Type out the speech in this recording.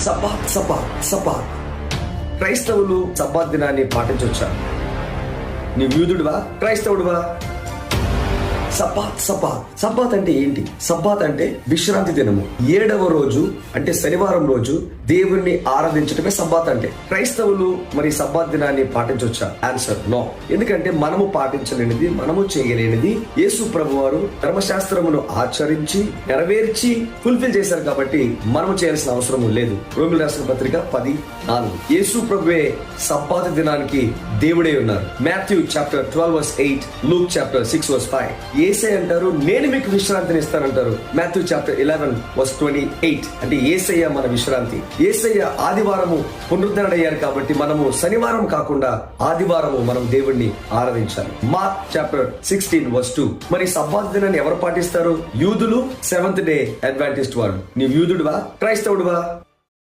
Sabbath. క్రైస్తవులు Sabbath దినాన్ని పాటించవచ్చా? నీవు యూదుడువా, క్రైస్తవుడువా? సబ్బాత్ అంటే ఏంటి? సబ్బాత్ అంటే విశ్రాంతి దినము. 7వ రోజు అంటే శనివారం రోజు దేవుణ్ణి ఆరాధించడమే సబ్బాత్ అంటే. క్రైస్తవులు మరి సబ్బాత్ దినాన్ని పాటించవచ్చా? Answer no. ఎందుకంటే మనము పాటించలేనిది, మనము చేయలేనిది యేసు ప్రభు వారు ధర్మశాస్త్రమును ఆచరించి నెరవేర్చి ఫుల్ఫిల్ చేశారు కాబట్టి మనము చేయాల్సిన అవసరం లేదు. రోమిలకు రాసిన పత్రిక 10:4. యేసు ప్రభువే సబ్బాత్ దినానికి దేవుడే ఉన్నారు. Matthew chapter 12:8, Luke chapter 6:5. యేసయ్య అంటారు, నేను మీకు విశ్రాంతిని ఇస్తానంటారు. Matthew chapter 11:28. అంటే యేసయ్య మన విశ్రాంతి. యేసయ్య ఆదివారము పునరుద్ధరణయ్యారు కాబట్టి మనము శనివారం కాకుండా ఆదివారము మనం దేవుణ్ణి ఆరాధించాలి. Mark chapter 16:2. మరి సబ్బాత్ దినాన్ని ఎవరు పాటిస్తారు? యూదులు, 7th డే అడ్వాంటిస్ట్ వారు. నీవు యూదుడువా, క్రైస్తవుడువా?